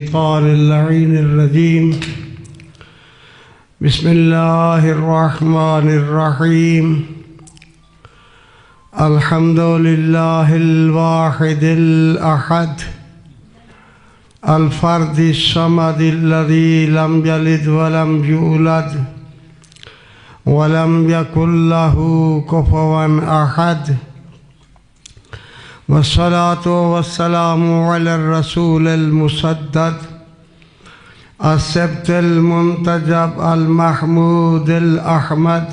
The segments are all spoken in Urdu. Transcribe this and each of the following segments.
الشيطان اللعين الرجيم. بسم الله الرحمن الرحيم. الحمد لله الواحد الأحد الفرد الصمد الذي لم يلد ولم يولد ولم يكن له كفوا أحد، والصلاة والسلام على الرسول المسدد السبت المنتجب المحمود الأحمد،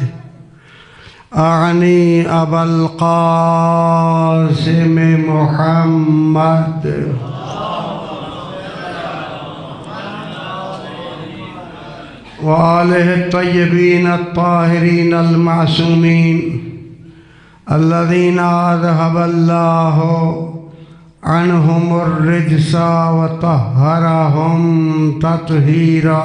أعني أبا القاسم محمد وآله الطيبين الطاهرين المعصومين الذين أذهب الله عنهم الرجس وطهرهم تطهيرا.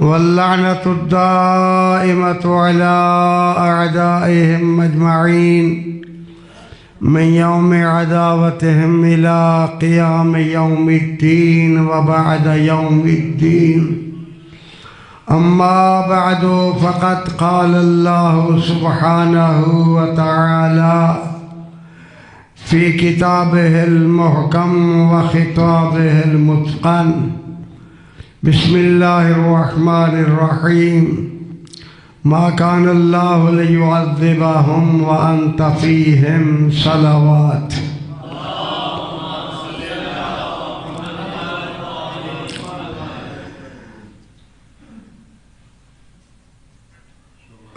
واللعنة الدائمة على أعدائهم أجمعين من يوم عداوتهم إلى قيام يوم الدين وبعد يوم الدين. أما بعد، فقد قال الله سبحانه وتعالى في كتابه المحكم وخطابه المتقن: بسم الله الرحمن الرحيم. ما كان الله ليعذبهم وأنت فيهم. صلوات.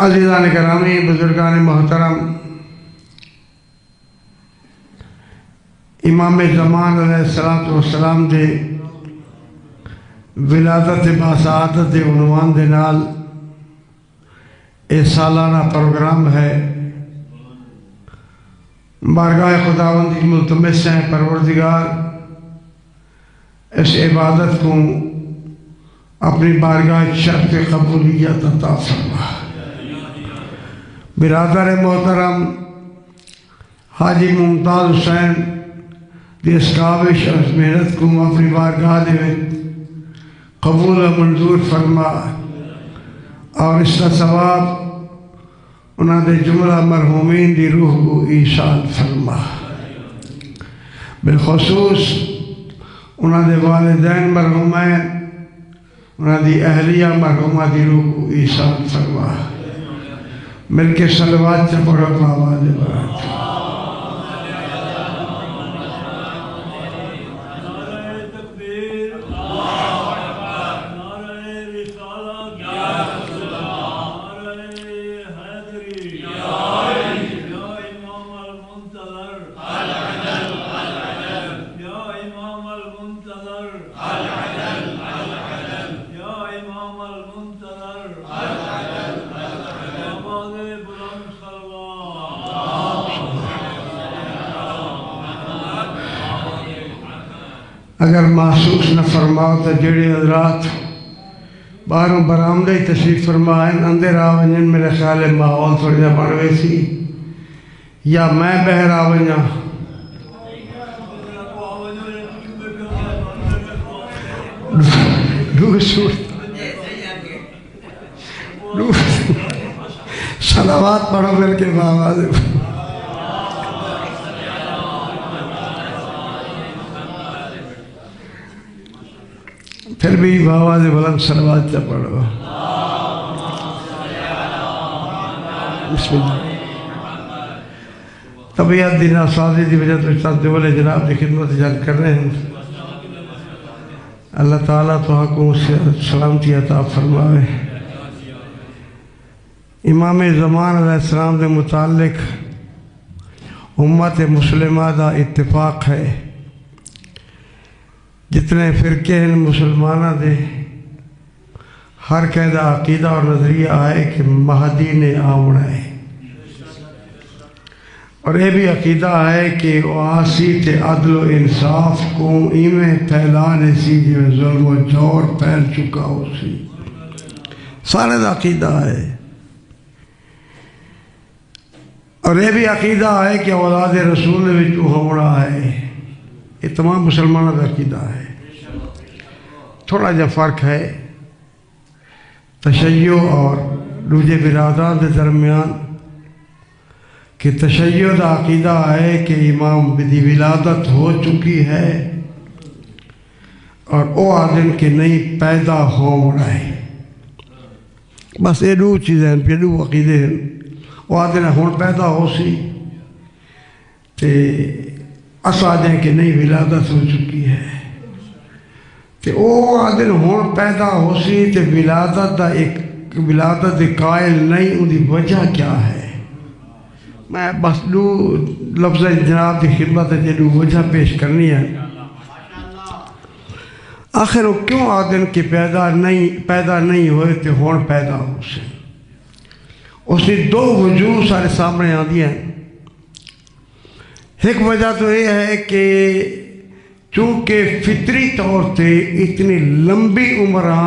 عزیزان گرامی، بزرگان محترم، امام زمان علیہ السلام دے ولادت باسعادت دے عنوان دے نال اے سالانہ پروگرام ہے۔ بارگاہ خداوند کی ملتمس ہیں پروردگار اس عبادت کو اپنی بارگاہ شرف قبولیت عطا فرما۔ برادر محترم حاجی ممتاز حسین دی اس کاوش اور اس محنت کو اپنی بارگاہ دے قبول و منظور فرما، اور اس کا ثواب انہاں دے جملہ مرحومین دی روح کو ایصال فرما، بالخصوص انہاں دے والدین مرحومین، انہاں دی اہلیہ مرحومہ دی روح کو ایصال فرما۔ مل کے صلوات سے پڑھو آواز برات۔ اگر محسوس نہ فرماؤ تو جڑے حضرات باہروں برآمدہ ہی تشریف فرمائیں، اندر آویں، میرے خیال ہے ماحول تھوڑی جا بڑھ گئی سی، یا میں بہر آویں صلوات پڑھو مل کے آواز۔ پھر بھی آواز بلند صلوات سے پڑھو۔ بسم اللہ۔ طبیعت دی ناسازی دی وجہ تو استاد دیولے جناب دی خدمت جان کر رہے ہیں۔ اللہ تعالیٰ تو کو سلامتی عطا فرمائے۔ امام زمان علیہ السلام دے متعلق امت مسلمہ دا اتفاق ہے، جتنے فرقے ہیں مسلمانہ دے، ہر قیدہ عقیدہ اور نظریہ آئے کہ مہدی نے آونا ہے، اور یہ بھی عقیدہ ہے کہ وہ آسی تے عدل و انصاف کو ایمیں پھیلانے سی جو ظلم و جور پھیل چکا ہو سی، سارے دا عقیدہ ہے۔ اور یہ بھی عقیدہ ہے کہ اولاد رسول وچ ہونا ہے، یہ تمام مسلمانوں کا عقیدہ ہے۔ تھوڑا جا فرق ہے تشیع اور دوسرے برادران کے درمیان کہ تشیع کا عقیدہ ہے کہ امام دی ولادت ہو چکی ہے اور وہ آدم کے نہیں پیدا ہو رہا ہے، بس یہ دو چیزیں یہ دو عقیدے ہیں۔ وہ آدم ہون پیدا ہو سی تے اساجیں کہ نہیں ولادت ہو چکی ہے، تے وہ آدم ہون پیدا ہو سی تے ولادت دا ایک ولادت قائل نہیں، ان دی وجہ کیا ہے؟ میں بس دو لفظ جناب کی خدمت ہے جو وجہ پیش کرنی ہے۔ آخر وہ کیوں آدم کے پیدا نہیں ہوئے تے ہون پیدا ہو سے؟ اس نے دو وجوہ سارے سامنے آ دیا ہیں۔ ایک وجہ تو یہ ہے کہ چونکہ فطری طور سے اتنی لمبی عمرہ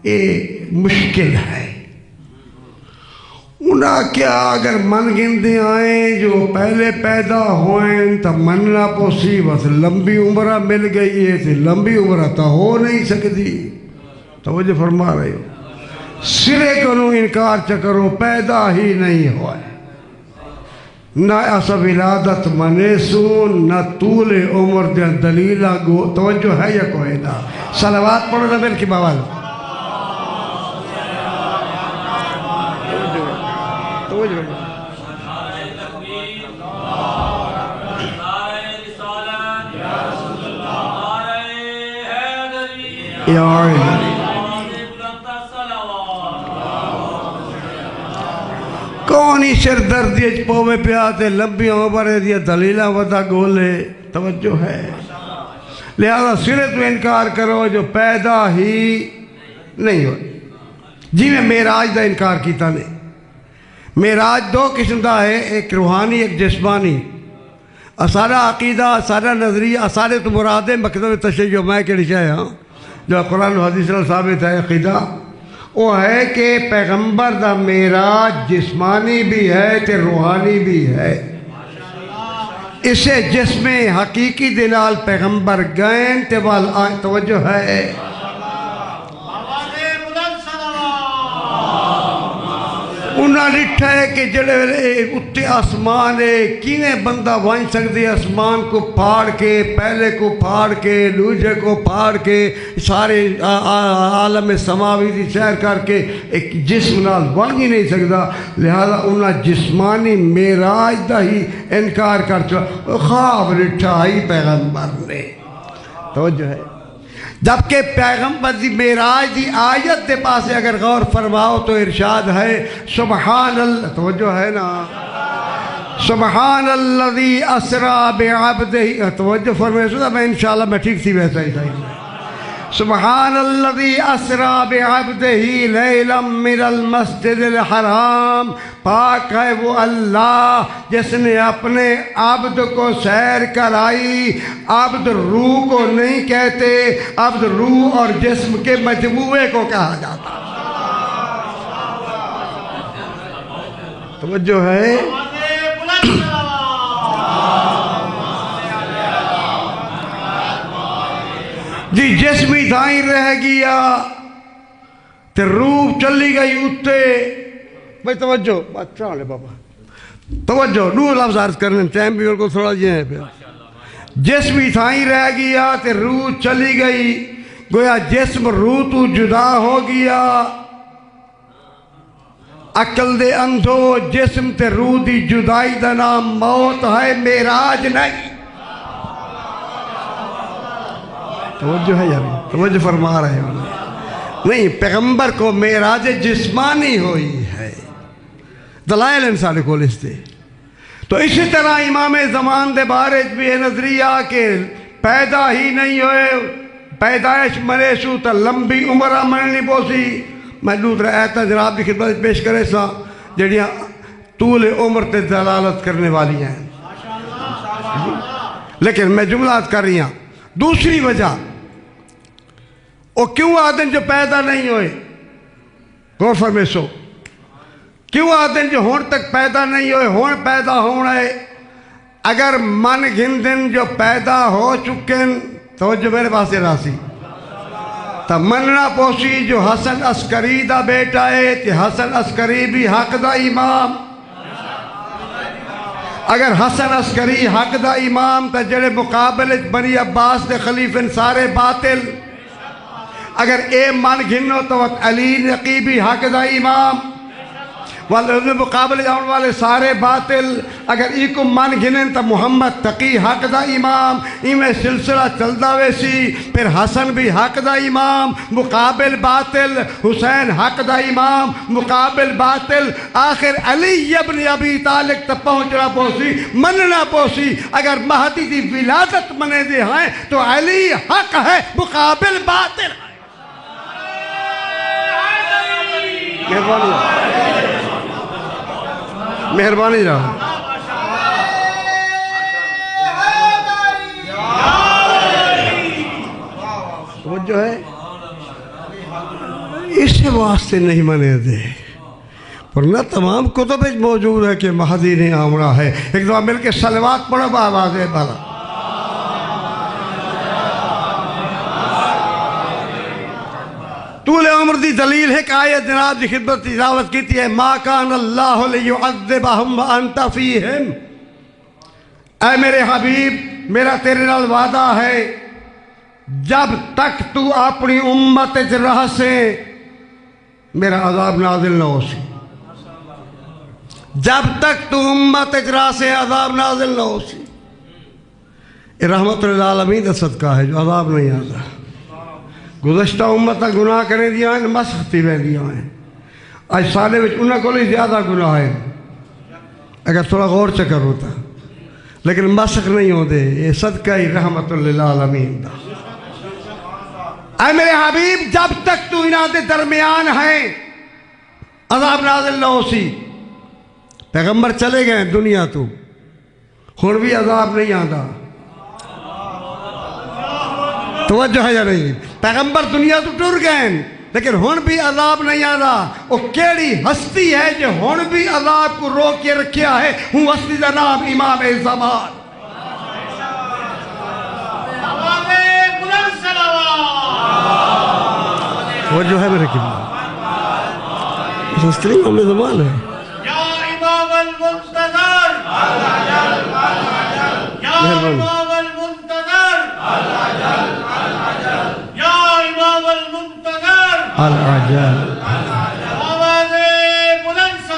یہ مشکل ہے، انہاں کیا اگر من گندے آئیں جو پہلے پیدا ہوئیں تو مننا پوسی بس لمبی عمرہ مل گئی ہے تو لمبی عمرہ تو ہو نہیں سکتی۔ توجہ فرما رہے ہو، سرے کرو انکار چکرو پیدا ہی نہیں ہوئے، نہ ایسا ولادت منیسون نہ طول عمر دے دلیلہ گو۔ توجہ ہے یا کوئی نہ؟ صلوات پڑھو نبی کی باوال۔ کونی سر دردی پوے پیاتے لمبی عمر دیا دلیلہ ودا گولے۔ توجہ ہے، لہذا سرے تو انکار کرو جو پیدا ہی نہیں ہوئے۔ جی میں معراج دا انکار کیتا نہیں۔ معراج دو قسم دا ہے، ایک روحانی ایک جسمانی۔ سارا عقیدہ سارا نظریہ سارے تو مراد مقصد تشیع میں کہ لکھا ہے جو قرآن و حدیث میں ثابت ہے عقیدہ وہ ہے کہ پیغمبر دا معراج جسمانی بھی ہے تے روحانی بھی ہے۔ اسے جسم حقیقی دلال پیغمبر گئن تے وال آئیں۔ توجہ ہے، انہاں لٹھا ہے کہ جڑے اتے آسمان ہے کیویں بندہ وائن سکتے آسمان کو پھاڑ کے پہلے کو پھاڑ کے دوسرے کو پھاڑ کے سارے عالم سماوی دی سیر کر کے ایک جسم نال بن ہی نہیں سکتا، لہذا انہاں جسمانی معراج دا ہی انکار کر چلا، خواب لٹھا ہی پیغمبر نے۔ توجہ ہے، جبکہ پیغمبر دی معراج دی آیت دے پاسے اگر غور فرماؤ تو ارشاد ہے سبحان اللہ۔ توجہ ہے نا، سبحان الذی اسرا بعبدہ۔ توجہ فرمائے سنا، میں انشاءاللہ میں ٹھیک تھی ویسا ہی صحیح۔ سبحان الذی اسرا بعبدہ لیلا من المسجد الحرام، پاک ہے وہ اللہ جس نے اپنے عبد کو سیر کرائی۔ عبد روح کو نہیں کہتے، عبد روح اور جسم کے مجموعے کو کہا جاتا۔ توجہ ہے، جی جسمی دھائیں رہ گیا تے روح چلی گئی اتے۔ بھائی توجہ بات چاہ لے بابا، توجہ دو لفظ عرض کرنے ٹائم بھی کو تھوڑا یہ ہے پہ۔ جسمی دھائیں رہ گیا تے روح چلی گئی، گویا جسم روح تو جدا ہو گیا۔ عقل دے اندھو جسم تے روح دی جدائی دا نام موت ہے، معراج نہیں۔ توجہ ہے یار، توجہ فرما رہے ہیں نہیں، پیغمبر کو معراج جسمانی ہوئی ہے، دلائل انسان کو لستے۔ تو اسی طرح امام زمان دے بارے بھی ہے نظریہ کہ پیدا ہی نہیں ہوئے، پیدائش مریسو تا لمبی عمرہ مننی پوسی۔ میں دوسرا ایتا جناب کی خدمت پیش کرے سا جڑیاں طول عمر تے دلالت کرنے والی ہیں، لیکن میں جملات کر رہی ہوں۔ دوسری وجہ وہ کیوں آدم جو پیدا نہیں ہوئے، غور فرمائے سو، کیوں آتے ہیں جو ہون تک پیدا نہیں ہوئے ہون پیدا ہونا ہے؟ اگر من گھندن جو پیدا ہو چکن توجہ میرے پاس راسی تا مننا پوسی جو حسن عسکری دا بیٹا ہے تے حسن عسکری بھی حق دا امام. اگر حسن عسکری حق دا امام تا جڑے مقابل بنی عباس دے خلیفن سارے باطل. اگر اے من گھنو تو علی نقیبی حق دا امام مقابل جاؤن والے سارے باطل. اگر ایکو من گھنن تا محمد تقی حق دا امام. میں سلسلہ چلدا ویسی پھر حسن بھی حق دا امام مقابل باطل، حسین حق دا امام مقابل باطل، آخر علی ابن ابی طالب تا پہنچنا پوسی مننا پوسی. اگر مہدی دی ولادت منے دے ہیں تو علی حق ہے مقابل باطل. مہربانی رہا. وہ جو ہے اس واسطے نہیں منے دے ورنہ تمام کتب موجود ہے کہ مہدی نے آمنا ہے. ایک دفعہ مل کے صلوات پڑھو بآواز بالا. طول عمر دی دلیل ہے کہ آیت جناب دی خدمت تلاوت کیتی ہے ما کان اللہ لیعذبہم وانت فیہم. اے میرے حبیب میرا تیرے نال وعدہ ہے جب تک تو اپنی امت رہ سے میرا عذاب نازل نہ ہو سی. جب تک تو امت رہ سے عذاب نازل نہ ہو سی. یہ رحمت للعالمین دا صدقہ ہے جو عذاب نہیں آتا. گزشتہ امت گناہ کرنے دیا ہیں مسختی میں دیا ہیں. آج سالے وچ انہاں کو لئے زیادہ گناہ ہے اگر تھوڑا غور چکر ہوتا لیکن مسخ نہیں ہو دے. یہ صدقہ ہی رحمت للعالمین دا. اے میرے حبیب جب تک تو انہاں دے درمیان ہیں عذاب نازل نہ ہو سی. پیغمبر چلے گئے دنیا تو ہن بھی عذاب نہیں آتا. توجہ ہے یا نہیں؟ پیغمبر دنیا تو ٹر گئے لیکن ہن بھی عذاب نہیں آتا. وہ کیڑی ہستی ہے جو ہن بھی عذاب کو روک کے رکھیا ہے؟ ہوں ہستی دا نام امام زمان. وہ جو ہے میرے قبلہ ہستی امام زمان ہے. یا امام المنتظر یا امام المنتظر یا امام المنتظر العجل آواز بلند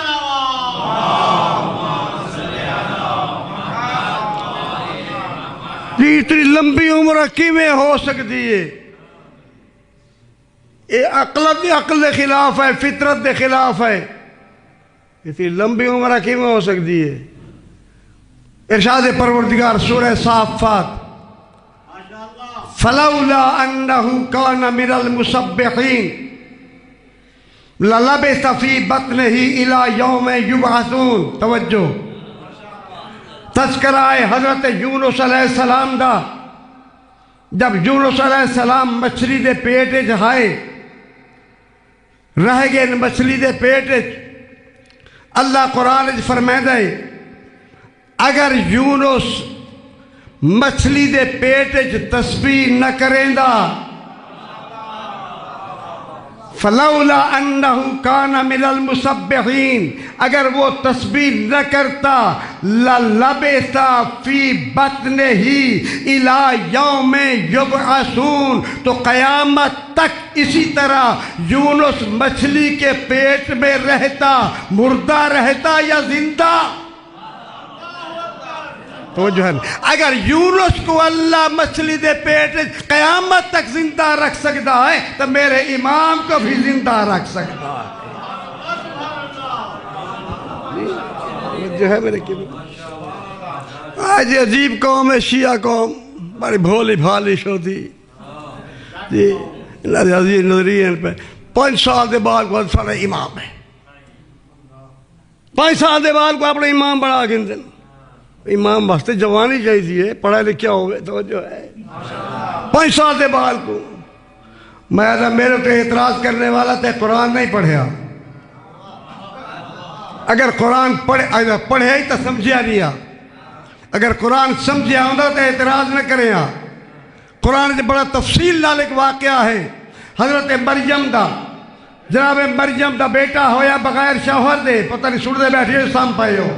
جی اتنی لمبی عمر کیویں ہو سکتی ہے؟ یہ عقل دے خلاف ہے، فطرت دے خلاف ہے. اتنی لمبی عمر کیویں ہو سکتی ہے؟ ارشاد پروردگار سورہ صافات فلولا انه كان من المسبحين للبث في بطنه الى يوم يبعثون. توجہ تذکرہ ہے حضرت یونس علیہ السلام دا. جب یونس علیہ السلام مچھلی دے پیٹ جہائے رہ گئے مچھلی دے پیٹ. اللہ قرآن فرمائے اگر یونس مچھلی دے پیٹ تسبیح نہ کریں دا فلولا انہو کان من المسبحین اگر وہ تسبیح نہ کرتا للبثا فی بطنہ الی یوم یبعثون تو قیامت تک اسی طرح یونس مچھلی کے پیٹ میں رہتا. مردہ رہتا یا زندہ؟ تو جو ہے اگر یونس کو اللہ مچھلی دے پیٹ قیامت تک زندہ رکھ سکتا ہے تو میرے امام کو بھی زندہ رکھ سکتا ہے. جو ہے میرے آج عجیب قوم ہے شیعہ قوم بڑی بھولی بھالی شوتی جی عزیز نظریے پہ 5 سال دے بعد کو سارا امام ہے. 5 سال دے بعد کو اپنے امام بڑا گن. امام واسطے جوانی چاہیے پڑھا لکھا ہوئے تو جو ہے 5 سال دے بعد کو میں میرے تو اعتراض کرنے والا تھے قرآن نہیں پڑھیا. اگر قرآن پڑھے ہی تو سمجھیا نہیں اگر قرآن سمجھیا ہوتا تو اعتراض نہ کریں قرآن سے بڑا تفصیل نال ایک واقعہ ہے حضرت مریم دا جناب مریم دا بیٹا ہویا بغیر شوہر دے پتہ نہیں سن دے بیٹھے سام پائے ہو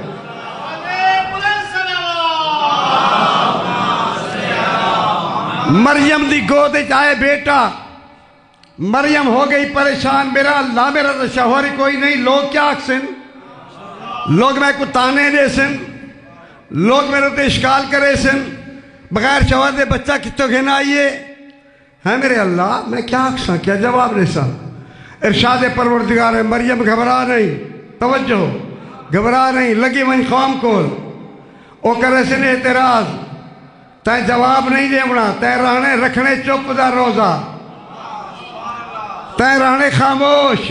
مریم دی گود آئے بیٹا مریم ہو گئی پریشان میرا اللہ میرا تو شوہر کوئی نہیں لوگ کیا آکسن لوگ میں کو تانے دے سن لوگ میرے تو اشکال کرے سن بغیر شوہر دے بچہ کتوں گھنا آئیے ہے میرے اللہ میں کیا آکساں کیا جواب دے سا ارشاد پروردگار ہے مریم گھبرا نہیں توجہ گھبرا نہیں لگی من قوم کو او کرے سن اعتراض تے جواب نہیں دے منا تے رہنے رکھنے چپ دا روزہ تے رہنے خاموش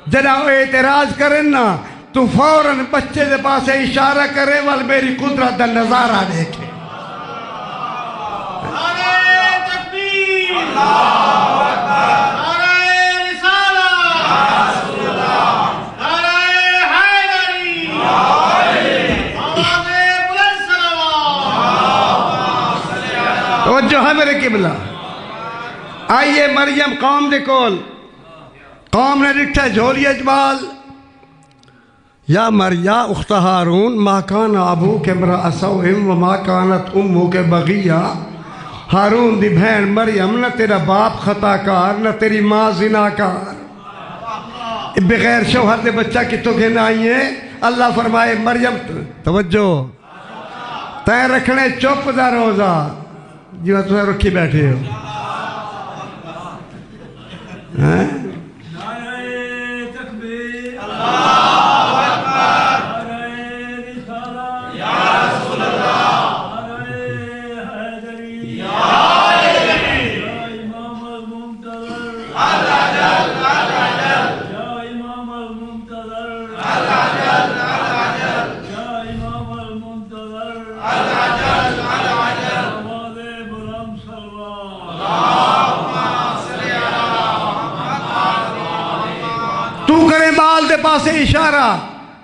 جنا اعتراض کرن نا تو فوراً بچے دے پاس اشارہ کرے وال میری قدرت دا نظارہ دیکھے توجہ ہے میرے قبلہ آئیے مریم قوم دے کول قوم نے لکھا جھولی اجبال یا مریا اخت ہارون ما کان ابوک امرأ سوء وما کانت امک بغیہ ہارون دی بہن مریم نہ تیرا باپ خطا کار نہ تیری ماں زناکار بغیر شوہر دے بچہ کی تو کہنا آئیے اللہ فرمائے مریم توجہ تے رکھنے چپ دا روزہ جو تو رکھی بیٹھے ہو پاسے اشارہ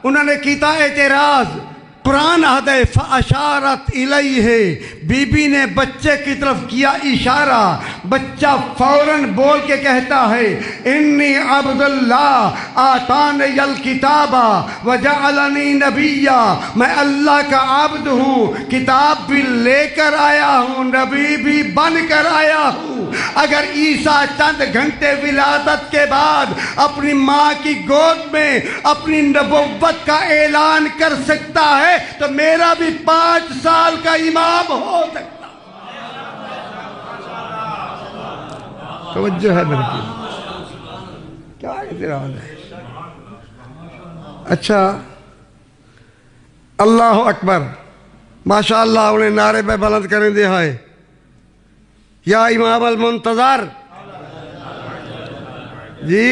انہوں نے کیتا اعتراض قرآن آدھے فَأَشَارَتْ إِلَيْهِ بی بی نے بچے کی طرف کیا اشارہ بچہ فوراً بول کے کہتا ہے انی عبد اللہ آتانی الکتاب وجعلنی نبیہ میں اللہ کا عبد ہوں کتاب بھی لے کر آیا ہوں نبی بھی بن کر آیا ہوں اگر عیسیٰ چند گھنٹے ولادت کے بعد اپنی ماں کی گود میں اپنی نبوت کا اعلان کر سکتا ہے تو میرا بھی 5 سال کا امام ہو سکتا توجہ ہے میرے کیا اعتراض ہے اچھا اللہ اکبر ماشاءاللہ انہیں نعرے پہ بلند کریں دے ہے یا امام المنتظر جی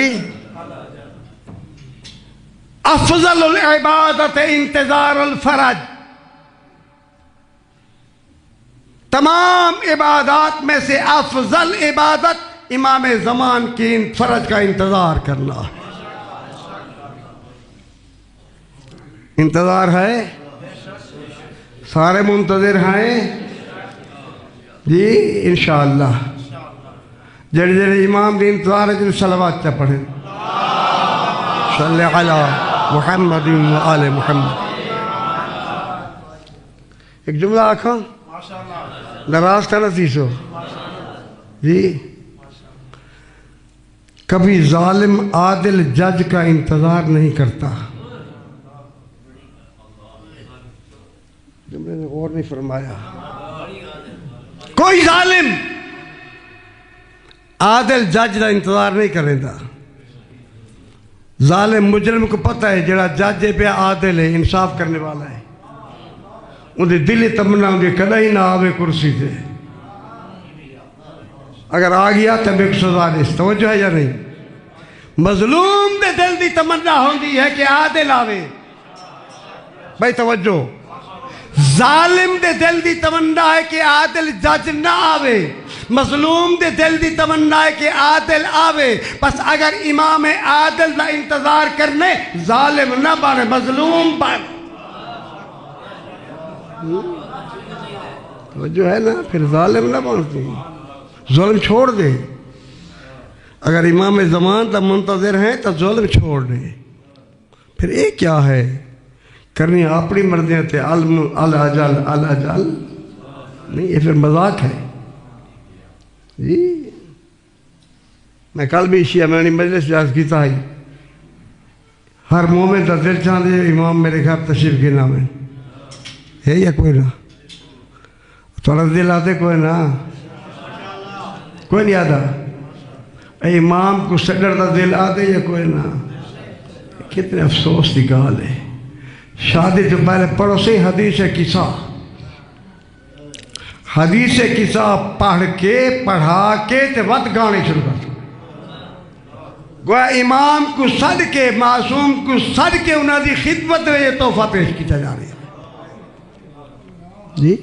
افضل العبادت انتظار الفرج تمام عبادات میں سے افضل عبادت امام زمان کی فرج کا انتظار کرنا انتظار ہے سارے منتظر ہیں جی انشاءاللہ جڑے جڑے امام دی انتظار ہے جن صلوات چا پڑھیں صلی علی محمد و آل محمد ایک جملہ آکھاں نراز کا نتیسو جی کبھی ظالم عادل جج کا انتظار نہیں کرتا جملے نے غور نہیں فرمایا کوئی ظالم عادل جج کا انتظار نہیں کرے دا ظالم مجرم کو پتہ ہے جڑا جج پہ عادل ہے انصاف کرنے والا ہے انہیں دلی تمنا انہیں کدہ ہی نہ آوے کرسی سے اگر آ گیا تو میں سزا دے توجہ ہے یا نہیں مظلوم دے دل دی تمنا ہوندی ہے کہ عادل آوے بھائی توجہ ظالم دے دل دی تمنا ہے کہ عادل جج نہ آوے مظلوم دے دل دی تمنا ہے کہ عادل آوے، بس اگر امام عادل دا انتظار کرنے ظالم نہ بنے، مظلوم بن جو ہے نا، پھر ظالم نہ بنتے، ظلم چھوڑ دے۔ اگر امام زمان تا منتظر ہیں تو ظلم چھوڑ دے۔ پھر یہ کیا ہے کرنی اپنی مرضیاں تے الاجل نہیں، یہ پھر مذاق ہے جی۔ میں کل بھی شیعہ میں مجلس جاز کیتا ہی، ہر مومن تا دل چاہتے امام میرے گھر تشریف کے نام ہے یا کوئی نہ؟ تھوڑا دل آتے کوئی نہ، کوئی نہیں آتا؟ اے امام کو سڈر دا دل آتے یا کوئی نہ؟ کتنے افسوس کی گال ہے۔ شادی تو پہلے پڑھو سے حدیث قصہ، حدیث قصہ پڑھ کے پڑھا کے تے وقت گانے شروع کر دو۔ گویا امام کو سد کے، معصوم کو سد کے انہوں دی خدمت میں یہ تحفہ پیش کیا جا رہی ہے جی۔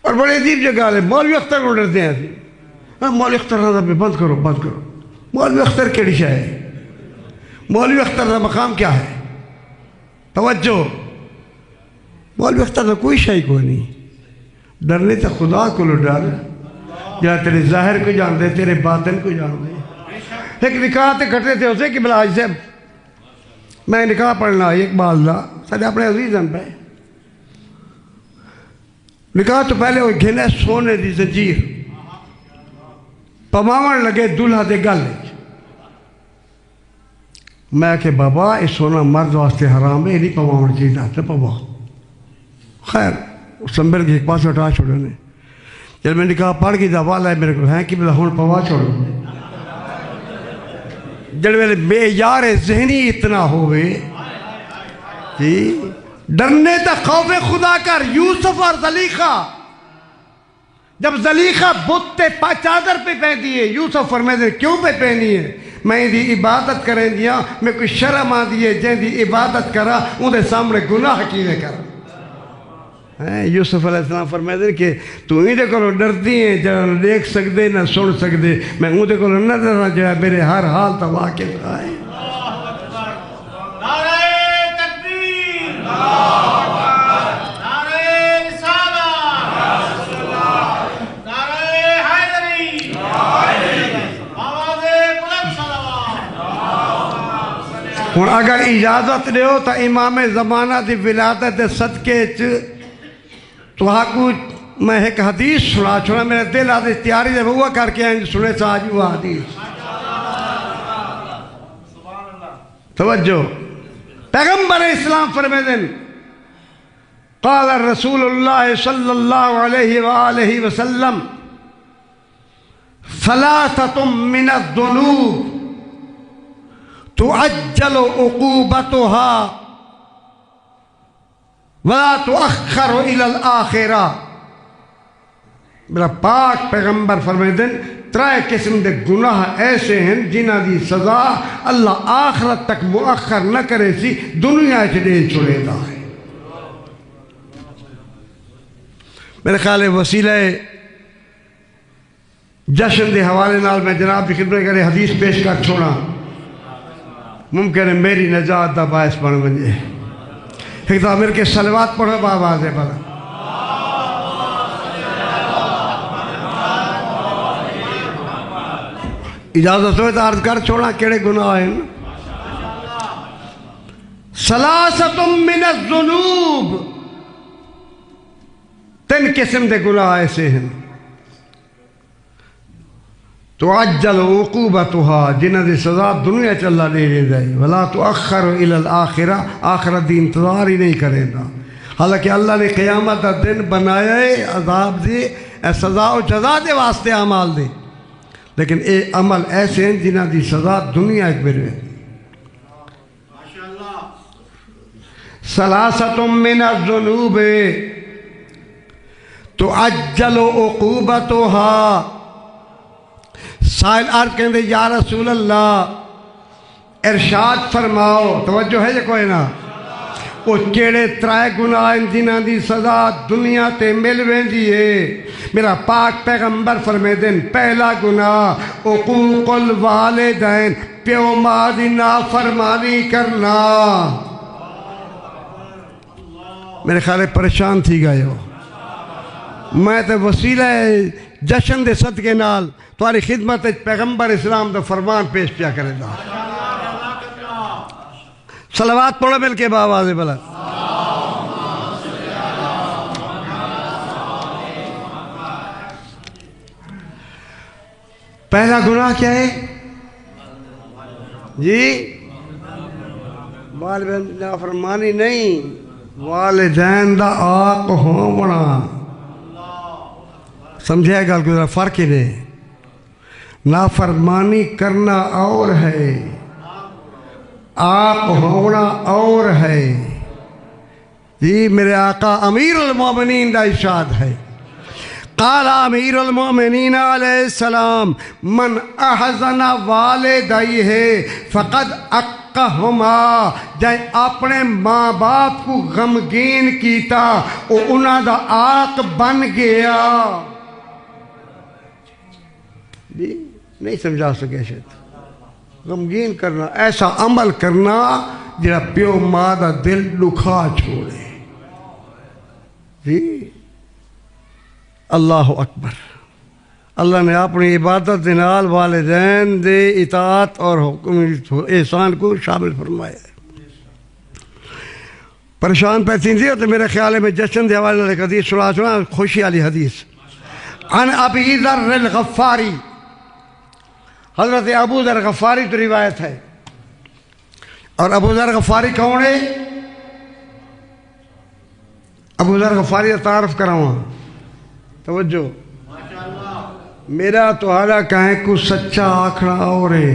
اور بڑے عجیب جگہ ہے، مولوی اختر کو ڈرتے ہیں، مولوی اختر رضا پہ بند کرو بند کرو۔ مولوی اختر کیڑی شے ہے؟ مولوی اختر کا مقام کیا ہے؟ توجہ، مولوی اختر کا کوئی شے کوئی نہیں۔ ڈرنے تو خدا کو لو ڈر، یا تیرے ظاہر کو جان دے، تیرے باطن کو جان دے۔ ایک نکاح تے کٹتے تھے اسے کہ بلاج سے میں نکاح پڑھنا اقبال دا سارے اپنے عزیز ہیں پہ نکاح تو پہلے وہ گھنے سونے دی زنجیر پماون لگے دلہا دے گل۔ میں کہ بابا یہ سونا مرد واسطے حرام ہے، یہ نہیں پماون چیز آتا پما۔ خیر سنبھل کے ایک پاس اٹھا چھوڑے نے، جب میں نکاح پڑھ گئی والا ہے میرے کو ہیں کہ بلا ہون پوا چھوڑو۔ جب میرے بے یار ذہنی اتنا ہوئے جی، ڈرنے تک خوف خدا کر۔ یوسف اور زلیخا، جب زلیخا بت چادر پہ پہنتی ہے، یوسف فرمائے کیوں پہ پہنی ہے؟ میں دی عبادت کریں دیا، میں کوئی شرم آ دیئے جن دی عبادت کرا انہیں سامنے گناہ کینے کرا۔ یوسف علیہ السلام فرمائے کہ تو انہیں کو ڈرتی ہیں جہاں دیکھ سکتے نہ سن سکتے، میں انہیں کو نہ ڈرنا جہاں میرے ہر حال تا واقف آئے۔ ہوں اگر اجازت دیو تو امام زمانہ دی ولادت دے صدقے تو آکو میں ایک حدیث سنا چھوڑا، میرے دل آدھے تیاری دے وہ کر کے آئیں سنے سا آج وہ حدیث۔ توجہ، پیغمبر اسلام فرمیدن قال رسول اللہ صلی اللہ علیہ وآلہ وسلم ثلاثۃ من الذنوب تعجل عقوبتها ولا تؤخر الى الاخرہ۔ میرا پاک پیغمبر فرمیدن ترائے قسم دے گناہ ایسے ہیں جنہ دی سزا اللہ آخرت تک مؤخر نہ کرے سی، دنیا چڑے چھوڑے دا ہے۔ میرے خیال وسیلہ جشن دے حوالے نال میں جناب کی خدمت کرے حدیث پیش کر چھوڑا، ممکن ہے میری نجات دا باعث بن بنجے۔ ایک دفعہ میرے کے صلوات پڑھو بآواز ہے بلا۔ اجازت ہوئے تو عرض کر چھوڑا کیڑے گناہ ہیں۔ ثلاثۃ من الذنوب، تین قسم دے گناہ ایسے ہیں تعجل عقوبتها جنہ دی سزا دنیا چ اللہ دے دے ولا تؤخر الى الاخرہ، آخرت دی انتظار ہی نہیں کرے گا۔ حالانکہ اللہ نے قیامت کا دن بنایا ہے عذاب دے، سزا و جزا دے واسطے اعمال دے، لیکن اے عمل ایسے ہیں جنہ دی سزا دنیا ایک بر ہے۔ ثلاثۃ من الذنوب تعجل عقوبتها۔ سائل عرض کہندے یا رسول اللہ ارشاد فرماؤ، توجہ ہے یہ کوئی نہ، وہ کیڑے ترائے گناہ جنہاں دی سزا دنیا تے مل ویندی ہے۔ میرا پاک پیغمبر فرمے دن پہلا گناہ عقوق الوالدین، پیو ماں دی نافرمانی کرنا۔ میرے خیال پریشان تھی گئے ہو، میں تے وسیلہ جشن دے صدقے نال تمہاری خدمت پیغمبر اسلام دا فرمان پیش پیا کرے دا۔ صلوات پڑھو مل کے بآواز بلند۔ پہلا گناہ کیا ہے جی؟ والدین نافرمانی نہیں، والدین دا آق ہونا۔ سمجھے گا کہ فرق ہی نہیں، نافرمانی کرنا اور ہے، آق ہونا اور ہے۔ جی میرے آقا امیر المومنین دا ارشاد ہے، قال امیر المومنین علیہ السلام من احزن والدیہ فقد اقہما، جائے اپنے ماں باپ کو غمگین کیتا وہ انہاں دا آق بن گیا۔ نہیں سمجھا سکے شاید، غمگین کرنا، ایسا عمل کرنا جڑا پیو ماں دا دل دکھا چھوڑے۔ جی اللہ اکبر۔ اللہ نے اپنی عبادت دے نال والدین دے اطاعت اور حکم احسان کو شامل فرمایا ہے۔ پریشان پیسین دی تو میرے خیال میں جشن دے حوالے والے حدیث سنا خوشی والی حدیث۔ عن ابی ذر الغفاری، حضرت ابو ذر غفاری تو روایت ہے۔ اور ابو ذر غفاری کون ہے؟ ابو ذر غفاری کا تعارف کراؤں، توجہ۔ میرا تمہارا کہیں کو سچا آکھنا اور ہے،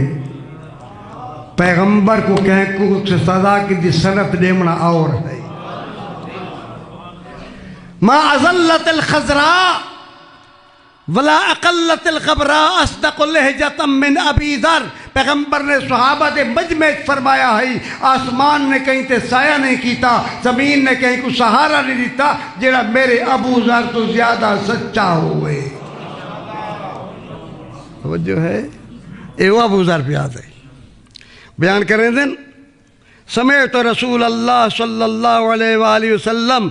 پیغمبر کو کہیں کو سزا کی دی سنت دیمنا اور ہے۔ ما ازلت الخضراء ولا اقلت الغبراء اصدق لہجۃ من ابی ذر، پیغمبر نے صحابہ دے مجمع فرمایا ہے آسمان نے کہیں تے سایہ نہیں کیتا، زمین نے کہیں کو سہارا نہیں دیتا جڑا میرے ابو ذر تو زیادہ سچا ہوئے۔ توجہ ہے، اے وہ ابو ذر پہ آتے بیان کریں دن، سمعت رسول اللہ صلی اللہ علیہ وآلہ وسلم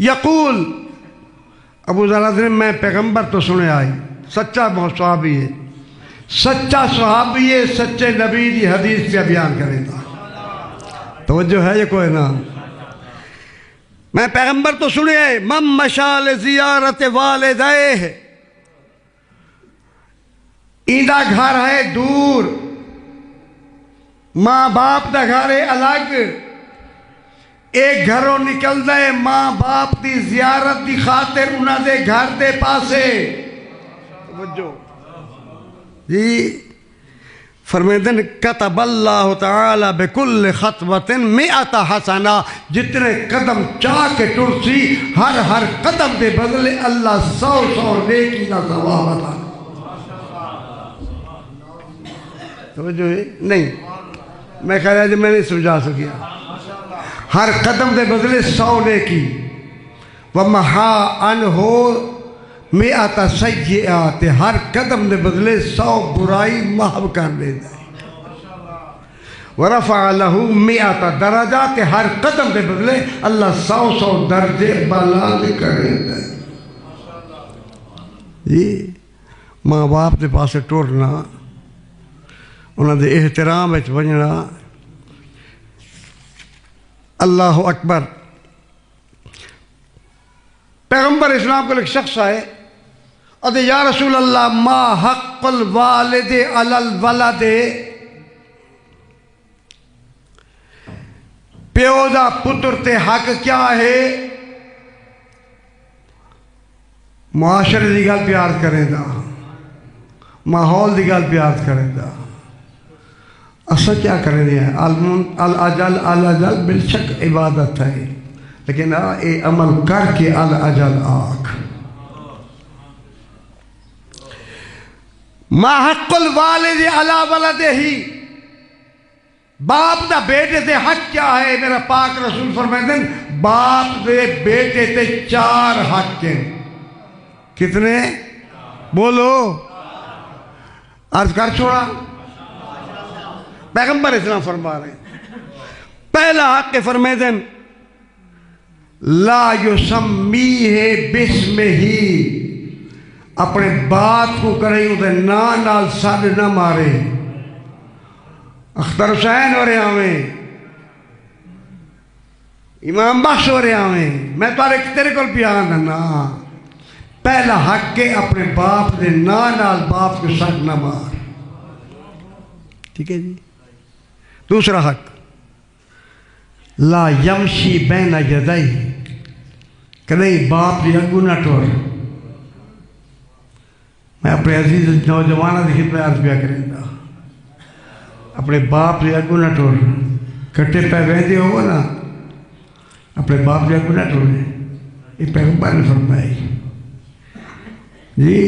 یقول، ابو ذر نے میں پیغمبر تو سنے آئی، سچا صحابی ہے، سچا صحابی ہے، سچے نبی دی حدیث پہ بیان کرے گا۔ توجہ ہے یہ کوئی نہ، میں پیغمبر تو سنے آئی، من مشال زیارت والدہ، ایندہ گھر ہے دور، ماں باپ دا گھر ہے الگ، ایک گھروں نکل دے ماں باپ دی زیارت دی خاطر انہاں دے گھر دے پاسے۔ توجہ جی فرمیدن کتب اللہ تعالی بکل خطوۃ مئۃ حسنہ، جتنے قدم چاہ کے ٹرسی ہر قدم دے بدلے اللہ 100 نیکی کا ثواب عطا۔ توجہ ہے نہیں، میں کہہ رہا جی میں نہیں سمجھا سکیا، ہر قدم دے بدلے 100 نیکی، وَمَحَا عَنْهُ مِئَةَ سَیِّئَاتِ، ہر قدم دے بدلے 100 برائی محو کر دے دے، وَرَفَعَ لَهُ مِئَةَ دَرَجَاتِ، ہر قدم دے بدلے اللہ 100 درجے بلند کر دے۔ جی ماں باپ دے پاسے ٹورنا، انہاں دے احترام وچ ونجنا، اللہ اکبر۔ پیغمبر اسلام کو ایک شخص آئے اور یا رسول اللہ ما حق الوالد علی الولد، پیو دا پتر تے حق کیا ہے؟ معاشرے دی گل پیار کریں دا، ماحول دی گل پیار کریں دا، اصل کیا کریں دیا الاجل بالشک عبادت ہے، لیکن اے عمل کر کے الاجل آکھ۔ ما حق الوالد علی ولدہ، باپ دا بیٹے تے حق کیا ہے؟ میرا پاک رسول فرمائے دن باپ دے بیٹے تے 4 حق ہیں. کتنے؟ بولو. عرض کر چھوڑا. پیغمبر اسلام فرما رہے ہیں پہلا حق فرمائے دن لا یسمیہ بسمہ، اپنے باپ کو کریں تے نال سڈ نہ مارے. اختر حسین ہو رہے ہمیں، امام بخش ہو رہے ہمیں، میں تیرے کو پیار نا. پہلا حق ہے اپنے باپ دے نال باپ کو سڈ نہ مار. ٹھیک ہے جی. دوسرا حق لا یمشی بین یدئی، کدیں باپ دی اگو نہ ٹور. میں اپنے عزیز نوجوانوں کی خدمت عرض پیا کریں گا، اپنے باپ دی اگو نہ ٹور. کٹے پہ وہدے ہو نا، اپنے باپ دی اگو نہ ٹورے. یہ پیغمبر نے فرمائی جی.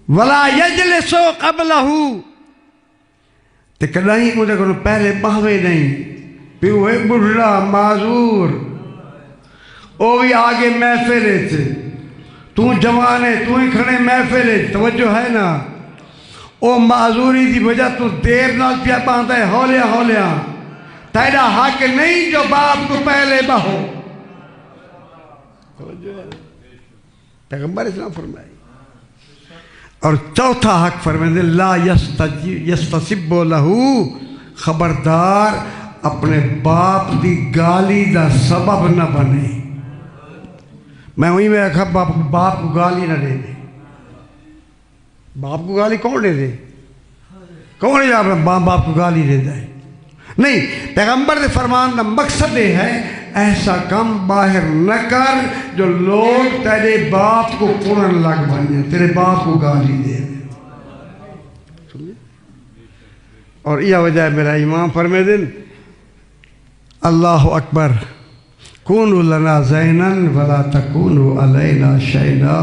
ولا یجلسو قبلہ، تے کدیں مجھے کو پہلے بہوے نہیں. پیو ہے بڑھڑا معذور، او بھی آگے محفل تھے، تو جوان ہے، تو ہی کھڑے محفل ہے، توجہ ہے نا. او معذوری دی وجہ تو دیر نال پیا باندھا ہے ہولیا ہولیا. تیرا حق نہیں جو باپ کو پہلے بہو. پیغمبر اسلام فرمائی. اور چوتھا حق فرمائے لا یستسب لہو، خبردار اپنے باپ دی گالی دا سبب نہ بنے. میں وہیں میں کہا باپ کو گالی نہ دے دے. باپ کو گالی کون دے دے؟ کون ہے اپنے باپ کو گالی دے دے؟ نہیں. پیغمبر دے فرمان کا مقصد یہ ہے ایسا کم باہر نہ کر جو لوگ تیرے باپ کو پڑھن لگ بنے، تیرے باپ کو گالی دے. اور یہ وجہ ہے میرا امام فرمائے دن اللہ اکبر کونوا لنا زینا ولا تکونوا علینا شینا.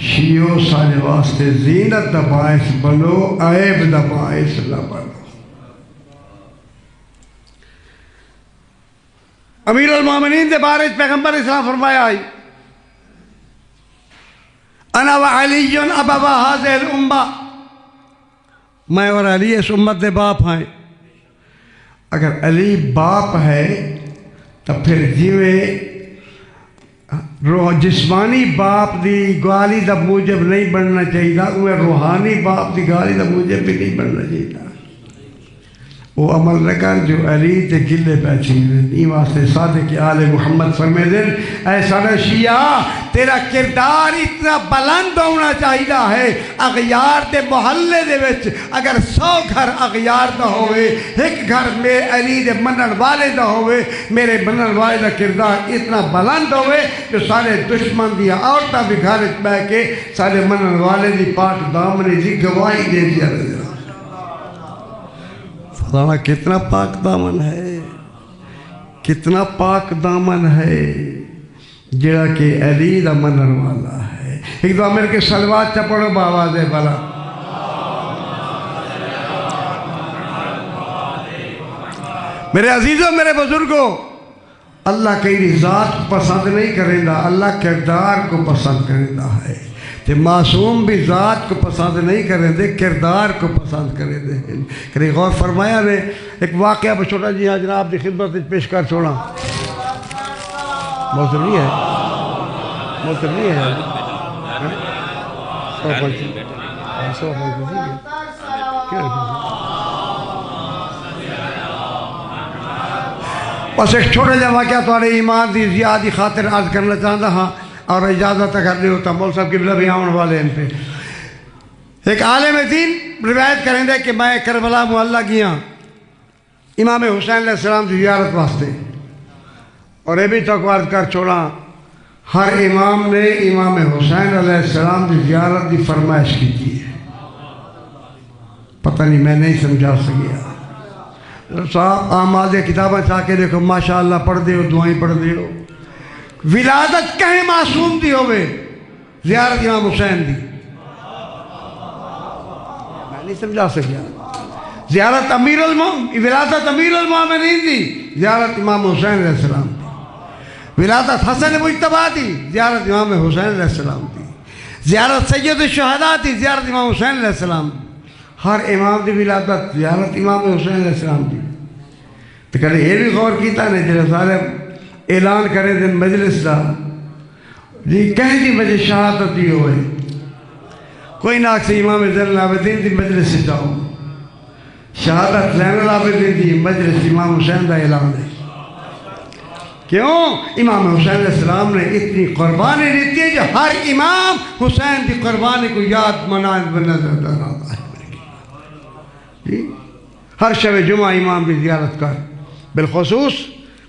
شیعو سارے واسطے زینت دا باعث بنو، عیب دا باعث نہ بنو. امیر المومنین دے بارے پیغمبر اسلام فرمایا ہے انا وعلی ابوا هذه الامہ، میں اور علی اس امت دے باپ ہیں. اگر علی باپ ہے تو پھر جیویں جسمانی باپ دی گالی دا موجب نہیں بننا چاہیے، وہ روحانی باپ دی گالی دا موجب بھی نہیں بننا چاہیے. وہ عمل نہ کر جو علی تے گلے پیچھے نہیں. واسطے صادق آل محمد فرمے دن اے سارا شیعہ تیرا کردار اتنا بلند ہونا چاہیے ہے. اغیار دے محلے دے وچ اگر 100 گھر اغیار دا ہوئے، ایک گھر میں علی دے منن والے دا ہوئے، میرے منن والے دا کردار اتنا بلند ہوئے جو سارے دشمن دیا عورتاں بھی گھر بہ کے سارے منن والے دی پاک دامنی دی گواہی دے دیا. فلانا کتنا پاک دامن ہے، کتنا پاک دامن ہے جڑا کہ علی دا منن والا ہے. ایک دو میرے کے سلوات چپڑو باواز ہے بلا. میرے عزیزوں، میرے بزرگوں، اللہ کئی ذات پسند نہیں کریں دا، اللہ کردار کو پسند کریں دا ہے. تے معصوم بھی ذات کو پسند نہیں کریں دے، کردار کو پسند کریں دے. کہ غور فرمایا نے ایک واقعہ چھوٹا جی ہاں جناب دی خدمت پیش کر چھوڑا. موسم نہیں ہے، موسم نہیں ہے. بس ایک چھوٹا جا واقعہ تھوڑے ایمان دی زیادی خاطر عرض کرنا چاہتا ہاں، اور اجازت اگر نہیں ہوتا مول صاحب کی بلا بھی آن والے ان پہ. ایک عالم دین روایت کریں دے کہ میں کربلا محلہ گیا امام حسین علیہ السلام کی زیارت واسطے، اور یہ بھی تک عرض کر چھوڑا ہر امام نے امام حسین علیہ السلام کی زیارت کی فرمائش کی ہے. پتہ نہیں میں نہیں سمجھا سکیا. صاحب آماد کتابیں چاہ کے دیکھو ماشاءاللہ پڑھ دے ہو، دعائیں پڑھ دے ہو. ولادت کہیں معصوم دی ہوئے، زیارت امام حسین دی میں نہیں سمجھا سکیا. زیارت ولادت امیر المومنین دی، زیارت امام حسین علیہ السلام دی۔ ولادت حسن مجتبیٰ دی، زیارت امام حسین علیہ السلام دی۔ زیارت سید الشہداء دی، زیارت امام حسین علیہ السلام دی۔ ہر امام دی ولادت زیارت امام حسین علیہ السلام دی۔ تو کہتے یہ بھی غور کیتا نے جلے سارے اعلان کرے دن مجلس دا جی کہیں دی وجہ شہادت دی ہوئے کوئی ناک سے امام زین العابدین دی مجلس سے جاؤ، شہادت زین العابدین دی مجلس امام حسین دا اعلان ہے۔ کیوں؟ امام حسین علیہ السلام نے اتنی قربانی دیتی ہے جو ہر امام حسین دی قربانی کو یاد منائے بنظر دراتا ہے۔ جی ہر شب جمعہ امام کی زیارت کر، بالخصوص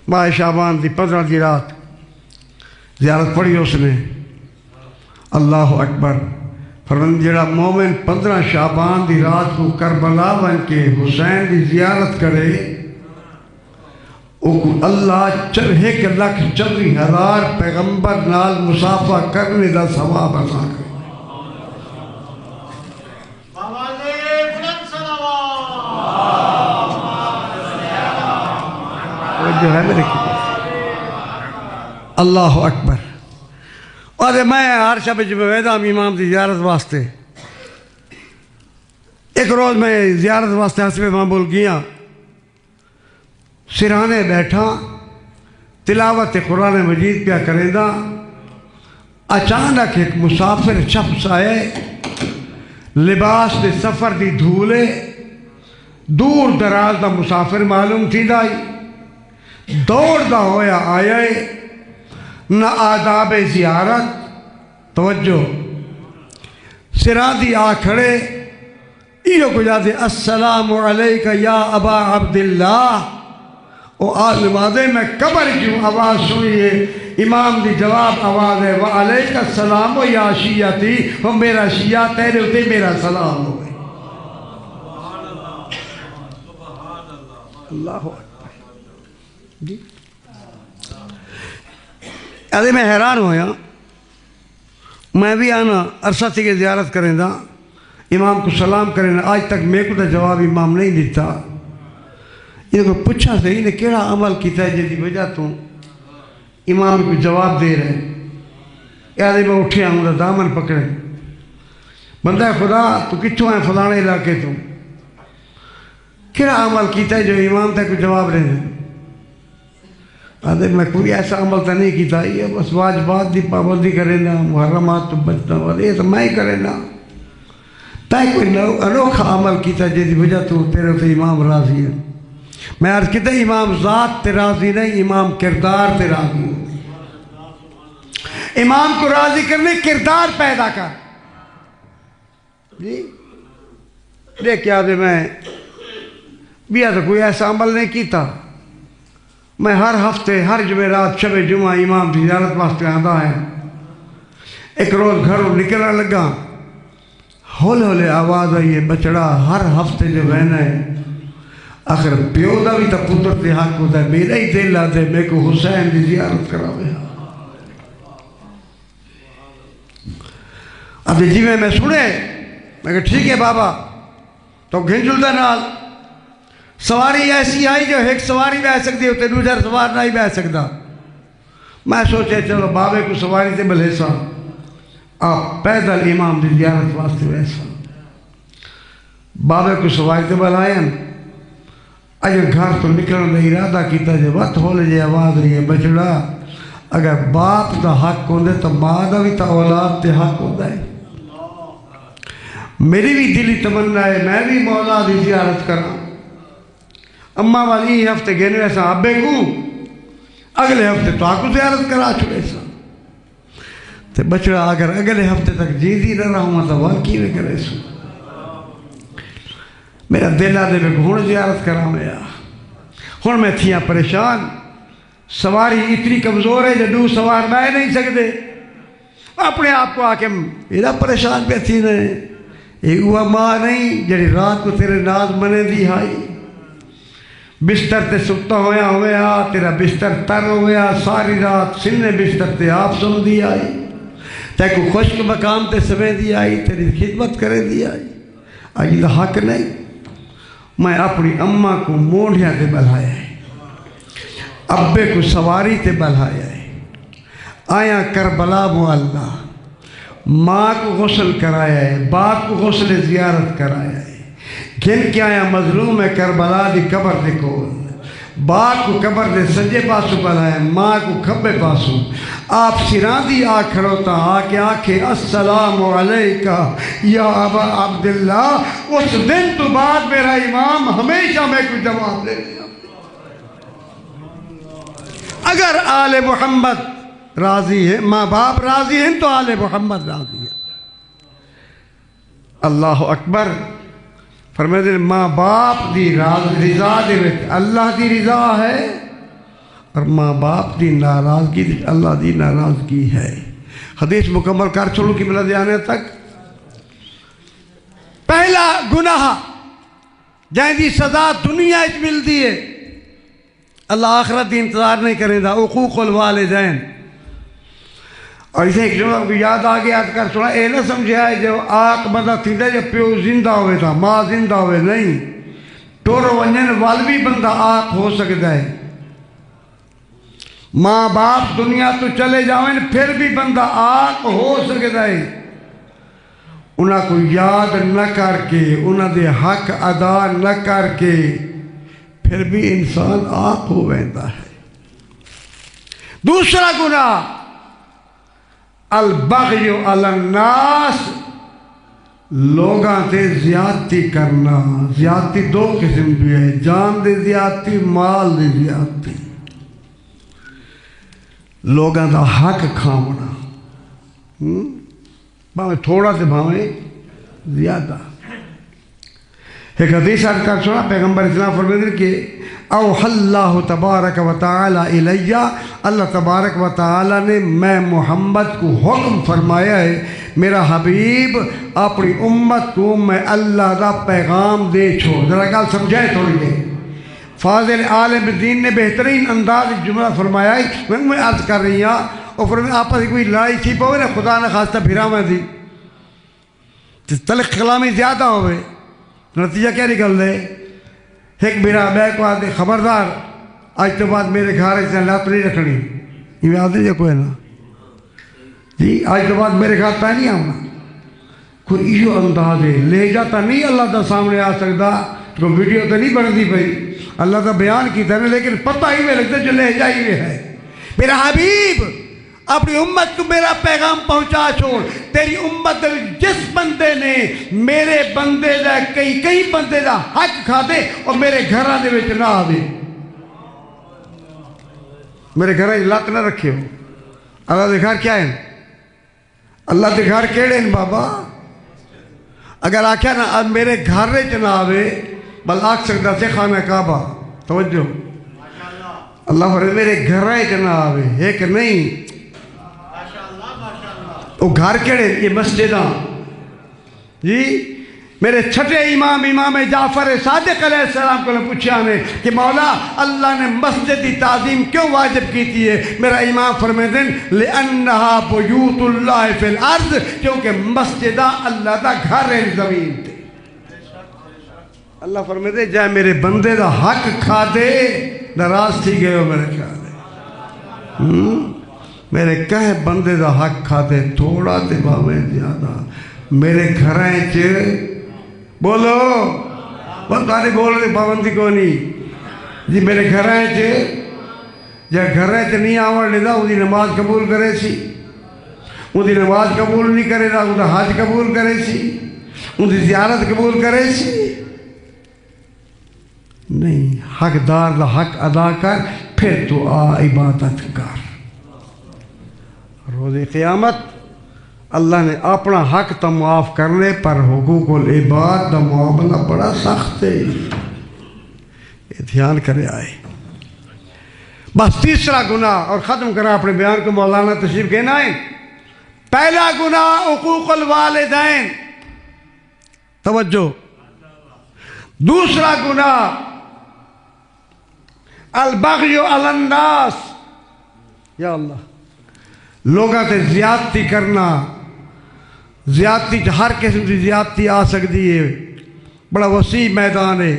ماہ شعبان دی 15 دی رات زیارت پڑھی اس نے۔ اللہ اکبر فرمایا جڑا مومن 15 شعبان دی رات کو کربلا بن کے حسین دی زیارت کرے اللہ 1,40,000 پیغمبر نال مصافہ کرنے دا ثواب عطا کرے۔ جو ہے میرے اللہ اکبر۔ اور میں ہر شب جب ویدام امام دی زیارت واسطے ایک روز میں زیارت واسطے حسب معمول گیا، سرہانے بیٹھا تلاوت قرآن مجید پیا کریں دا، اچانک ایک مسافر شخص آئے، لباس دے سفر دی دھولے، دور دراز دا مسافر معلوم تھی دائی، دوڑ دا ہویا آئے، نہ آداب زیارت، توجہ سران دی آ کھڑے، ایو کو جاتے السلام علیکہ یا ابا عبداللہ، او آج نمازے میں قبر کیوں آواز سنیے، امام دی جواب آواز ہے وعلیکہ السلام یا شیعتی، وہ میرا شیعہ تیرے ہوتے میرا سلام ہوئے۔ اللہ اکبر جی ادھے میں حیران ہویا، میں بھی آنا عرصہ تھی کہ زیارت کریں دا، امام کو سلام کریں، آج تک میں کو تا جواب امام نہیں دیتا۔ یہ کو پوچھا سے انہیں کیڑا عمل کیتا ہے جدی وجہ تو امام کو جواب دے رہے ہیں۔ ادھے میں اٹھیا ہوں دا دامن پکڑے، بندہ خدا تو کچھو ہیں فلانے علاقے تو کیڑا عمل کیتا ہے جو امام تک کو جواب رہے ہیں؟ میں کوئی ایسا عمل تو نہیں کیتا، یہ بس واجبات دی پابندی کرے نا، محرمات تو بچنا والے یہ تو میں ہی کرے نا، تائی کوئی انوکھا عمل کیتا جیدی وجہ تو تیرے تو امام راضی ہے۔ میں عرض کیتا امام ذات تے راضی نہیں، امام کردار تے راضی ہے۔ امام کو راضی کرنے کردار پیدا کر جی دیکھ کیا دے میں بیا تو کوئی ایسا عمل نہیں کیتا۔ میں ہر ہفتے ہر جمعرات شب جمعہ امام کی زیارت واسطے آندا ہے۔ ایک روز گھروں نکلنا لگا، ہولے ہولے آواز آئی ہے بچڑا ہر ہفتے جو بہنا ہے آخر پیو دا بھی تا پتر تے حق ہوتا ہے، میرا ہی دل آتے میں کو حسین دی زیارت کراوے۔ اب جی میں سنے میں کہا ٹھیک ہے بابا، تو گھنجل دا نال سواری ایسی آئی جو ایک سواری بہ سکتی ہوتے دوسرا سوار نہیں بہ سکتا۔ میں سوچے چلو بابے کو سواری سے بلیسا، آپ پیدل امام دی زیارت واسطے ویسا بابے کو سواری سے بلائیں۔ اگر گھر تو نکلنے دا ارادہ کیتا جے وقت ہولے جے آواز رہی ہے بچڑا اگر باپ دا حق ہوندے تو ماں دا بھی تا اولاد تے حق ہوندہ ہے۔ میری بھی دلی تمنا ہے میں بھی مولا دی زیارت کرا، اماں والی ہفتے گئے ایسا ابے کو اگلے ہفتے تو آکو زیارت کرا چھوڑے سا تے بچڑا اگر اگلے ہفتے تک جیدی نہ رہا تو واقعی میں کرے سو میرا دل آدھے میں گھوڑ زیارت کرا میا ہون میں تھیاں پریشان، سواری اتنی کمزور ہے جو دو سوار نہ نہیں سکتے، اپنے آپ کو آکے میرا پریشان پہ تھی نے ایک وہ ماں نہیں جڑی رات کو تیرے ناز منے دی آئی، بستر تے سکتا ہویا تیرا بستر تر ہویا ساری رات سننے بستر تے آپ سن دی آئی، تے کو خشک مقام تے سمے دی آئی تیری خدمت کرے دی آئی، آئی دا حق نہیں میں اپنی اماں کو مونڈیاں تے بلھایا ہے، ابے کو سواری تے بلھایا ہے، آیا کربلا معلّہ، ماں کو غسل کرایا ہے، باپ کو غسل زیارت کرایا ہے، گن کے آیا مظلوم ہے کربلا دی قبر دے کول، باپ کو قبر دے سجے پاسو بلھایا، ماں کو کھبے پاسو، آپ سران دی آ کھڑوتا آ کے آنکھیں السلام علیکہ یا ابا عبداللہ، اس دن تو بعد میرا امام ہمیشہ میں کوئی جواب لے لیا۔ اگر آل محمد راضی ہے، ماں باپ راضی ہیں تو آل محمد راضی ہے۔ اللہ اکبر، فرمائے دے ماں باپ دی رضا دے وچ اللہ دی رضا ہے، اور ماں باپ دی ناراضگی اللہ دی ناراضگی ہے۔ حدیث مکمل کر چھوڑوں کی ملد آنے تک، پہلا گناہ جائیں دی سزا دنیا اچ مل دیئے، اللہ آخرت دی انتظار نہیں کریں دا، عقوق الوالدین۔ اور اسے ایک جملہ کو یاد آگے یاد کر سنا، اے نہ سمجھے آئے جو آق بندہ تھی دے جو پیو زندہ ہوئے تھا، ماں زندہ ہوئے نہیں، ٹورو ونجن والوی بندہ آق ہو سکتا ہے، ماں باپ دنیا تو چلے جاویں پھر بھی بندہ آق ہو سکتا ہے، انہاں کو یاد نہ کر کے، انہاں دے حق ادا نہ کر کے، پھر بھی انسان آق ہو ویندا ہے۔ دوسرا گناہ البغی علی الناس، لوگاں تے زیادتی کرنا۔ زیادتی دو قسم بھی ہے، جان دے زیادتی، مال دے زیادتی، لوگاں دا حق کھاونا، بھاویں تھوڑا تے بھاویں زیادہ۔ ایک حدیث آج کر سنا، پیغمبر اسلام فرمائے کہ اوحی اللہ تبارک و تعالی الیہ، اللہ تبارک و تعالی نے میں محمد کو حکم فرمایا ہے، میرا حبیب اپنی امت کو میں اللہ دا پیغام دے چھوڑ۔ ذرا گل سمجھائے تھوڑی دے، فاضل عالم دین نے بہترین انداز جملہ فرمایا ہے، میں عرض کر رہی ہوں، اور فرمایا آپس ہی کوئی لڑائی تھی پاوے نا، خدا نہ خواستہ پھرا میں دی تلخ کلامی زیادہ ہوئے، نتیجہ کیا نکل دے؟ ایک میرا بے کو آدھے خبردار آج تو بعد میرے گھر سے لات نہیں رکھنی، یہ آدھے جو کوئی نا جی آج تو بعد میرے گھر پہ نہیں آنا، کوئی ایشو انداز ہے، لے جاتا نہیں اللہ دا سامنے آ سکتا، تو ویڈیو تو نہیں بن دی بھئی، اللہ دا بیان کی تھا لیکن پتہ ہی میں لگتا جو لہجہ ہی میں ہے۔ میرا حبیب اپنی امت کو میرا پیغام پہنچا چھوڑ، تیری امت جس بندے نے میرے بندے دا کئی بندے دا حق کھا دے اور میرے گھرہ دے وچ نہ آ دے، میرے گھرہ لات نہ رکھے ہو۔ اللہ دے گھر کیا ہے؟ اللہ دے گھر کیڑے ہیں بابا؟ اگر آکھیا نا میرے گھر وچ نہ آوے بل آکھ سکتا سے خانہ کعبہ، توجہ اللہ فرمائے میرے گھر وچ نہ آوے، ایک نہیں وہ گھر کیڑے، یہ مسجداں جی۔ میرے چھٹے امام جعفر صادق علیہ السلام کو نے پوچھا نے کہ مولا اللہ نے مسجد کی تعظیم کیوں واجب کی تھی ہے؟ میرا امام فرمائے دیں لِأَنَّهَا بُيُوتُ اللَّهِ فِي الْأَرْضِ، کیونکہ مسجدہ اللہ دا گھر ہے زمین تے۔ اللہ فرمائے دیں جائے میرے بندے دا حق کھا دے ناراض تھی گئے ہو میرے خیال ہے، میرے کہے بندے دا حق کھا دے تھوڑا تے باویں زیادہ، میرے گھریں چے بولو بہت آنے بول رہے پابندی کو نہیں جی، میرے گھریں چے جا گھریں چے نہیں آوڑ لیدا وہ دی نماز قبول کرے سی، وہ دی نماز قبول نہیں کرے دا وہ دا حج قبول کرے سی، وہ دی زیارت قبول کرے سی نہیں۔ حق دار دا حق ادا کر پھر تو آ عبادت کر۔ روز قیامت اللہ نے اپنا حق تا معاف کرنے پر حقوق العباد دا معاملہ بڑا سخت ہے، یہ دھیان کرے آئے۔ بس تیسرا گناہ اور ختم کرا اپنے بیان کو، مولانا تشریف کہنا ہے۔ پہلا گناہ حقوق الوالدین، توجہ۔ دوسرا گناہ البغی علی الناس، یا اللہ لوگاں تے زیادتی کرنا۔ زیادتی ہر قسم کی زیادتی آ سکتی ہے، بڑا وسیع میدان ہے۔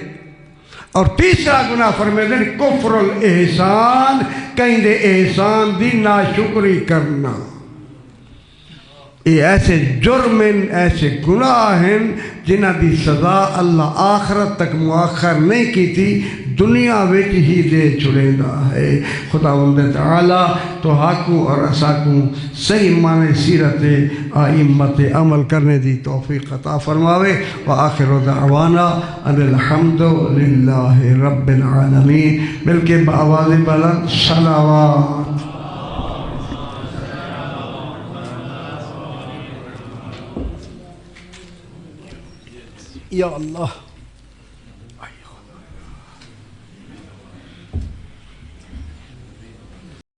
اور تیسرا گناہ فرمائے دیں کفر الاحسان، کہیں دے احسان دی ناشکری کرنا. یہ ایسے جرم ہیں، ایسے گناہ ہیں جنہ دی سزا اللہ آخرت تک مؤخر نہیں کی تھی، دنیا وچ ہی دے چھڑیندا ہے. خداوند تعالی تو حقوں اور اساکوں صحیح معنی سیرت ائمت عمل کرنے دی توفیق عطا فرماوے. وآخر دعوانا ان الحمد للہ رب العالمین. مل کے بآواز بلند صلوات. یا اللہ.